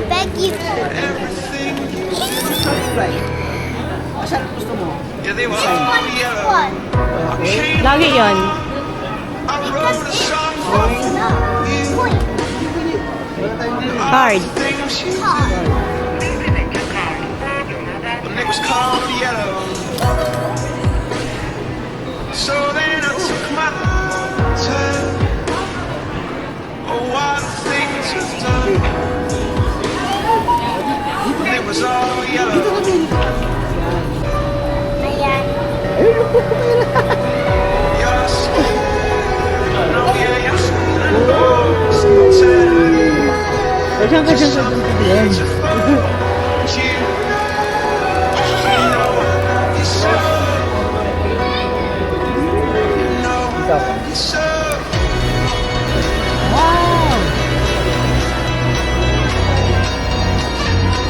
beg you. Asan gusto mo? One. Okay. Lagi yon. Because it's point. Wala tayong dito. Card. Hard. And it was called yellow. So then I took my turn. Oh, what things have done. And it was all yellow. Ayan. Your skin. No, yeah, your skin. I know it's time. Diyan ka dyan sa dyan. You know it's so. You know it's so. Wow!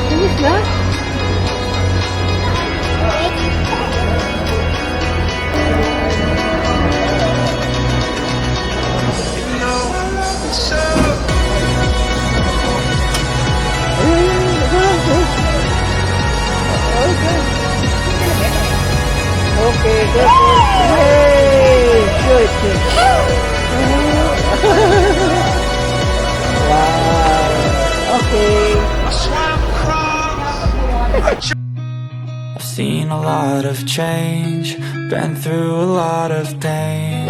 Finish na? You know it's so. Okay, good. Yay! Good, good. Wow. Okay. I swam across. I've seen a lot of change, been through a lot of pain.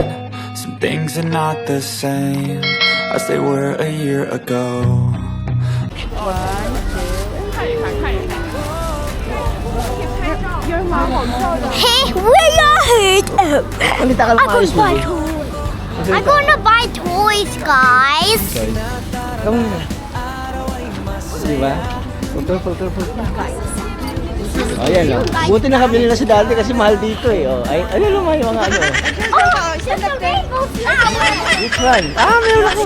Some things are not the same as they were a year ago. Hey, where your head? Malita ka lang I'm maayos gonna buy mo. toys. I'm gonna buy toys, guys. Come on. Di ba? Filter. Oh, yan o. Buti nakabili na si Dante kasi mahal dito eh. Oh, ay, ano naman yung mga ano? Oh, there's a rainbow flower. Which one? Ah, meron ako.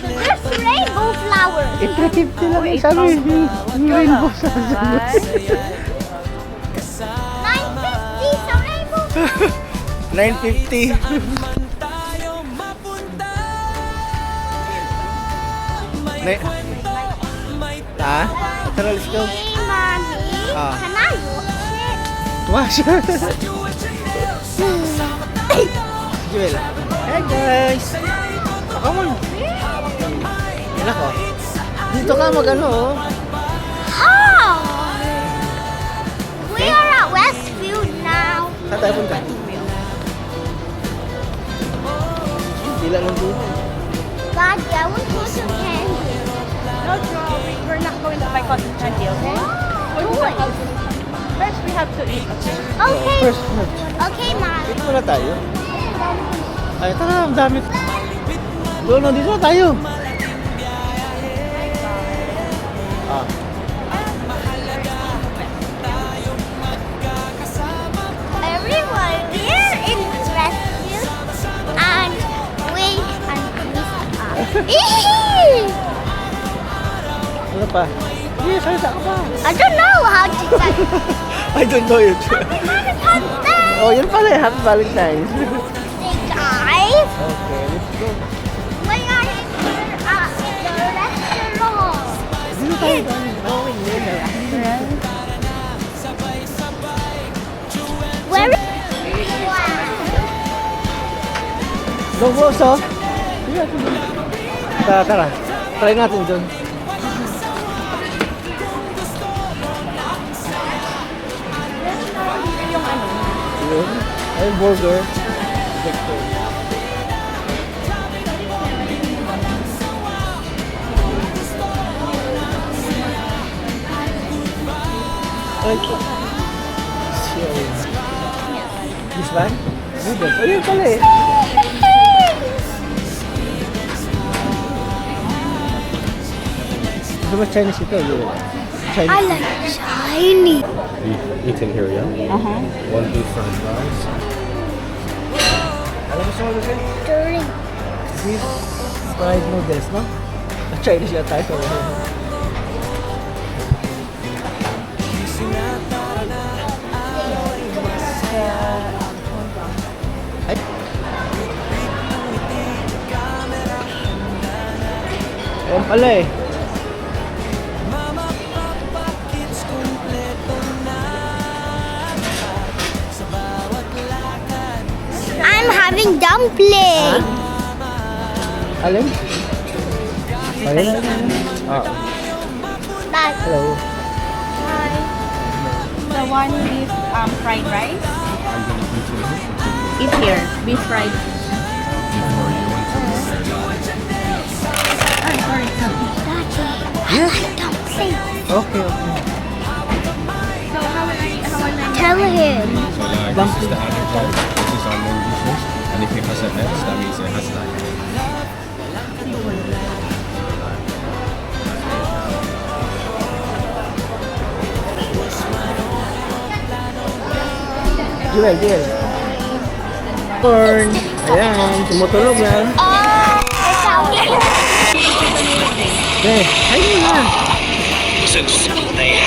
There's rainbow flower. 350 lang yung sabi. Yung rainbow sa 950 sa rainbow. 950. Ha? Tara, let's go. Hey, mommy. Ah. Can I watch it? Wash. Joel. Hey guys. Oh, come on. Yan ako. Dito ka mag-ano oh. Oh! We are at Westfield now. Saan tayo punta? Dila lang dito. Daddy, I want to go to candy. No, drawing. We're not going to buy cotton candy, okay? Toys. First, we have to eat, okay? Okay. First, Okay, Mom. dito muna tayo. Ay, tara, ang dami. Doon, no, dito na tayo. Ah. Everyone, we're in Westfield and we and Ano pa? Yes, salita ka pa. I don't know how to say. I don't know yun. Valentine's Oh, yun pala eh. Happy Valentine's. Day, guys. Okay, let's go. We are in the restaurant. Dito tayo going there. Where is wow. Go, boss, oh. Tara, tara. Try natin dun. Yun. Ayun, burger. Okay. This one? Noodles. Oh, yun pala eh. Gusto mo Chinese ito? Chinese. I like shiny. Eating here, yeah? One beef fried rice. Alam mo sa mga gusto? Dirty. Beef fried noodles, no? Chinese yata ito. Ay. Ayan pala eh. dumpling. Alin? Ayun. Ah, That's hello. The one with fried rice. Eat here. Beef fried. dumpling. Okay. So how will I Tell him. This is the other part. This is our main dishes. And if it has an S, that means it has like Jewel. Corn. Ayan, tumutunog na. Oh, it's out. Okay, ayun na.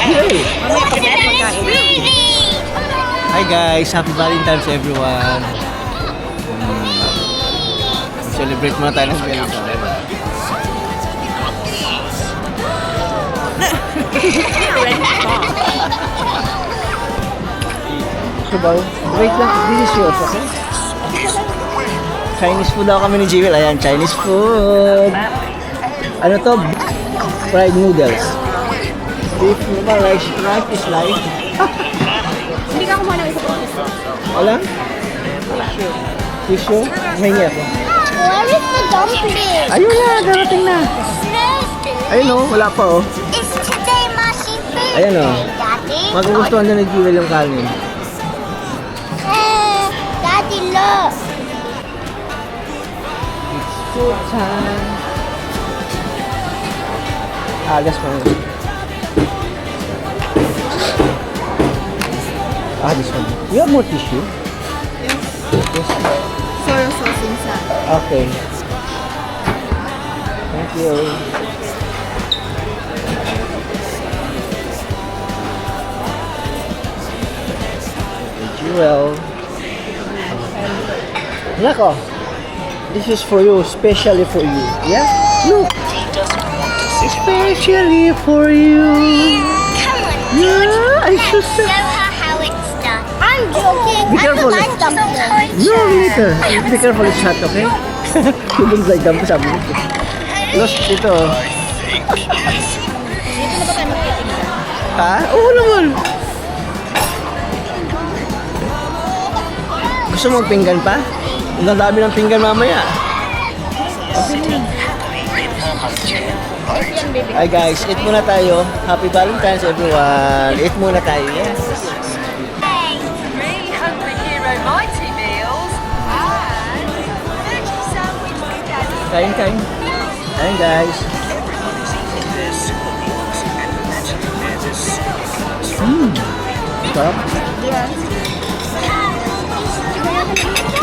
Jewel. Hi guys, happy Valentine's everyone. Celebrate muna tayo ng Valentine's. Subaw. Wait lang, this is yours, okay? Chinese food daw kami ni Jewel. Ayan, Chinese food. Ano to? Fried noodles. Beef, rice is live. Hindi ka kumuha ng isa po. Wala? Tissue? May niya ako. Where is the dumpling? Ayun na, darating na. Ayun o, wala pa o. Is today Mashi birthday, Ayan o. Daddy? Magugustuhan na ni Jewel yung kanin. Daddy, look. Food time. Alas pa yun. This one. You have more tissue? Yes. Soy sauce inside. Okay. Thank you. Jewel. Nako. This is for you, especially for you. Yeah? Look. Especially for you. Come on, Yeah, I should show her how it's done. I'm joking. Be careful. I like dumpling. No, later. Be careful, it's hot, okay? You don't like them, sabi mo. Lost dito. Ha? Oo naman. Gusto mo pinggan pa? Ang dami ng pinggan mamaya. Hi guys, eat muna tayo. Happy Valentine's everyone. Eat muna tayo. Yes. Really hungry hero mighty meals and veggie sandwich with daddy. Kain. Kain guys. Sarap.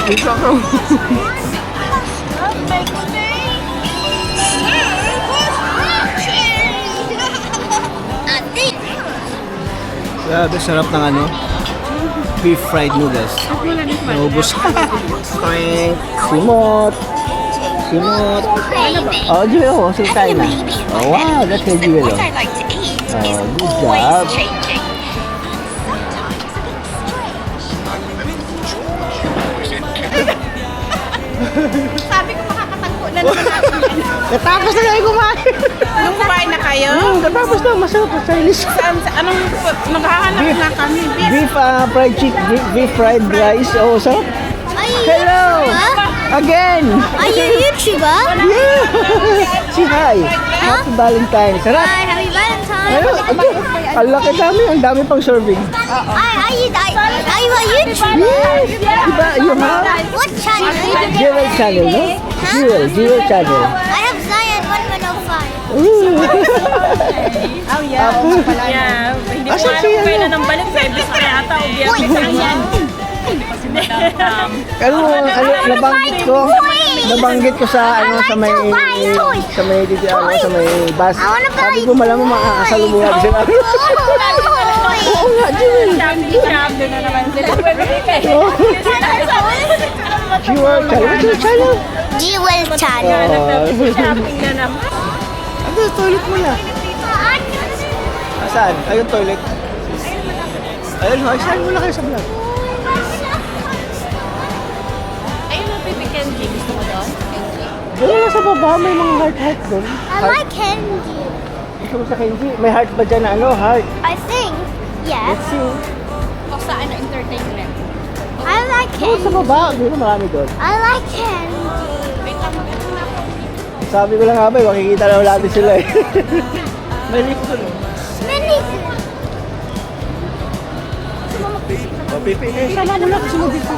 Ito ako. Grabe, sarap ng ano? Beef fried noodles. Naubos. Frank. Simot. Oh, Jewel, oh, so kain na. Oh, wow, that's a Jewel. What I like to eat Oh, is good always job. changing. Sabi ko makakatagpo na naman natin. Natapos na kayo kumain. Nung kumain na kayo, Natapos na, masarap sa Chinese. anong naghahanap na kami? Beef fried chicken, beef fried rice. Oh, sarap. Are you Hello! Again! Are you a YouTuber? Yeah! Say hi! Happy Valentine's. Sarap! Hi, happy Valentine's. Ayun, ang laki dami. Ang dami pang serving. Are you a YouTuber? Yes! Diba? You have What channel? Jewel channel, no? Jewel channel. I have Zion 1105. Ooh. Oh, yeah. Yeah. Hindi ko Asan alam siya, kung kailan ano? ang balik. Pwede sa yata o biyernes lang yan. Nabanggit ko sa ano sa may sa may bus. Sabi ko malamang makakasalubungan sila. Oo nga, Jewel. Sabi na naman sila. Jewel channel. What's your channel? Jewel channel. Shopping na naman. Ano, toilet mo na. Saan? Ayun, toilet. Ayun, saan mo na kayo sa vlog? Ayun ang pipikin Kenji, gusto mo doon? Doon lang sa baba, may mga heart doon. I like candy. Gusto mo sa Kenji? May heart ba dyan na ano? Heart. I think. Yes. Let's see. O sa ano, entertainment? I like Doon sa candy. baba, doon marami doon. I like candy. Wait lang, maganda na ako. Sabi ko lang nga ba, makikita na wala din sila eh. May lift doon. Many. O, pipi. Eh, sama mo na. Gusto mo dito.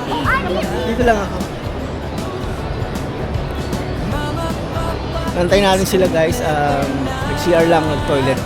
Dito lang ako. Nantayin natin sila guys. Nag-CR lang, nag-toilet.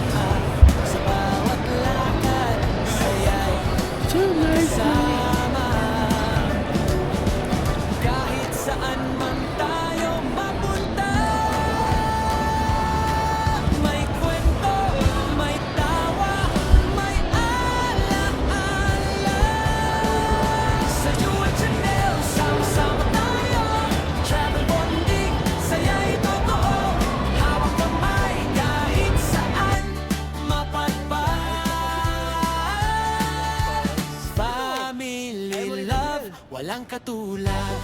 Family love, walang katulad.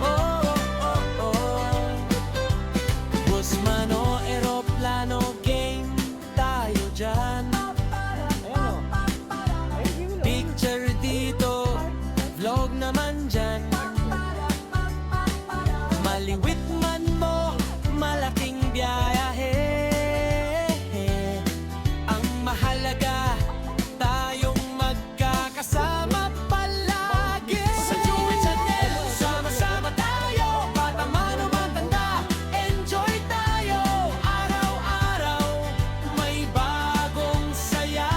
Oh, oh, oh, oh. Bus man o eroplano, game tayo dyan. Picture dito, vlog naman dyan. Maliwit man mo, malaking biyahe. Ang mahalaga, tayong magkakasama palagi. Sa Joey Channel, sama-sama tayo. Bata man o matanda, enjoy tayo. Araw-araw, may bagong saya.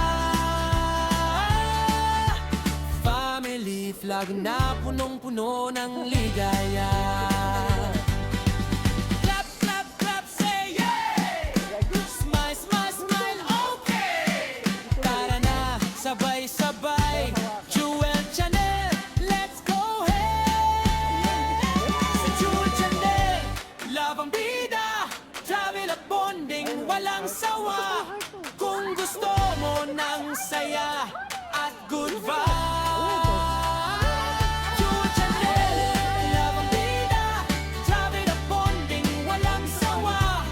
Family vlog na punong-puno ng ligaya. Clap, clap, clap, say yay! Smile, smile, smile, okay! Tara na, sabay-sabay. Jewel Channel, let's go, hey! Sa Jewel Channel, love ang bida, travel at bonding, walang sawa. Kung gusto mo ng saya at good vibes. Jewel Channel, love ang bida, travel at bonding, walang sawa.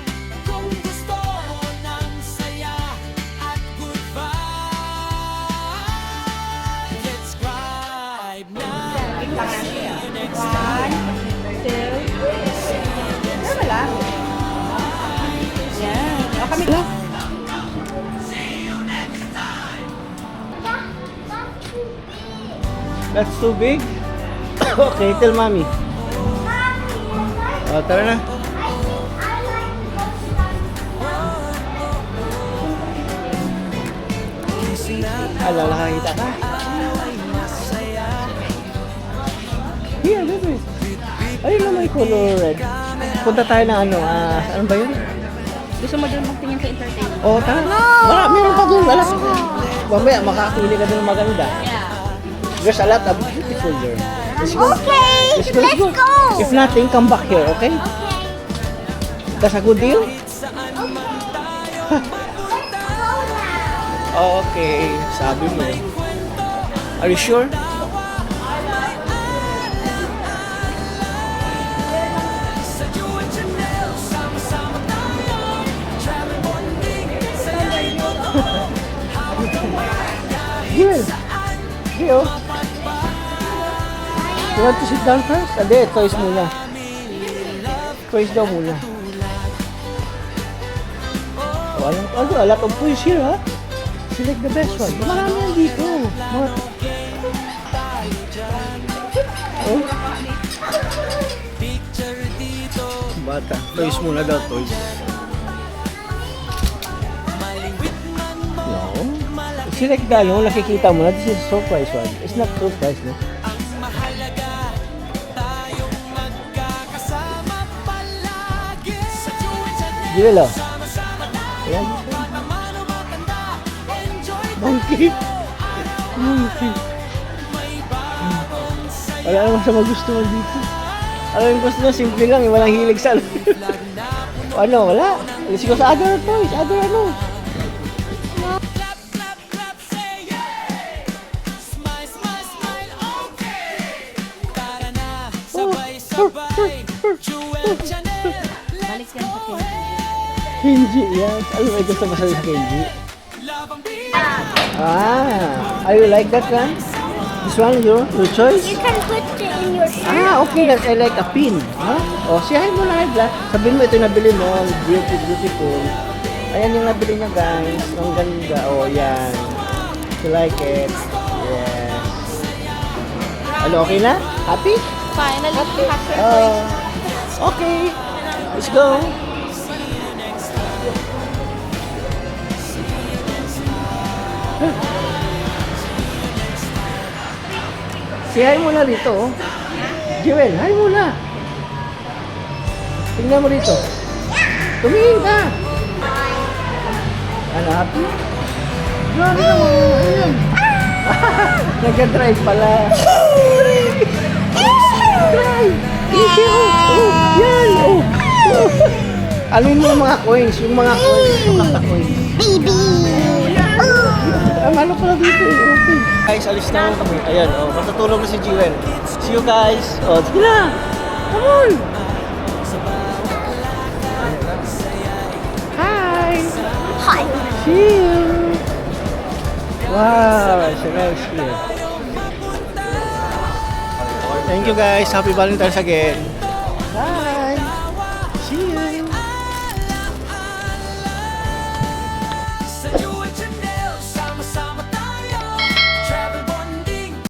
Kung gusto mo ng saya at good vibes. Let's subscribe now. See you next time. Wala. Yan. O kami lang. That's too big? Okay, tell mommy. O, tara na. Ala, nakakita ka? Here, baby. Ayun na may color red. Punta tayo ng ano, ano ba yun? Gusto mo doon magtingin sa entertainment? Oh, tara. Meron pa doon. Wala. Mamaya, makakapili ka doon ng maganda. Yeah. There's a lot of beautiful there. Let's go. Okay, let's go. If nothing, come back here, okay? Okay. That's a good deal? Okay, sabi mo. Are you sure? Sa Jewel Channel, sama-sama tayo. Travel bonding, saya'y totoo. Gil! Gil! You want to sit down first? Hindi, toys muna. Toys daw muna. Oh, a lot of toys here, ha? Select the best one. Marami yan dito. Oh. Picture dito, Bata. Toys muna daw, toys. maliwit man mo. No. Select the ano, nakikita mo na. This is surprise one. It's not surprise, no? Ang mahalaga, tayong magkakasama palagi. Sa Jewel Channel, Gil, oh. sama-sama tayo. Ayan. Bata man o matanda, enjoy Monkey. Monkey. may bagong saya. Wala naman sa magustuhan dito. Alam yung gusto nyo, simple lang. Walang hilig sa ano, wala. Let's go sa other toys. Other ano. Clap, clap, clap, say yay! Smile, smile, smile, okay! Tara na, sabay Balik yan sa Kenji. Kenji, yes. Ano may gusto mo sabihin sa Kenji? Ah, you like that one? This one, your choice? You can put it in your shirt. Ah, okay. That I like a pin. Huh? Oh, siyahin mo na, Black. Sabihin mo, ito yung nabili mo. Beautiful. Ayan yung nabili niya, guys. Ang ganda. Oh, yan. You like it? Yes. Ano, okay na? Happy? Finally, you have your Oh, okay. Let's go. Si hi muna dito. Oh. Jewel, hi muna. Tingnan mo dito. Tumingin ka. Ano, happy? Grabe naman. Ayun. Nag-drive pala. Drive. Thank you. Oh, yan. Oh. Ano yung mga coins? Yung mga coins. Yung kaka-coins. Baby. Ano pala dito eh. Okay. Guys, alis na kami. Ayan, oh, matutulog na si Jewel. See you guys. Oh, sige na. Come on. Hi. Hi. See you. Wow, it's a nice here. Thank you guys. Happy Valentine's again. Bye.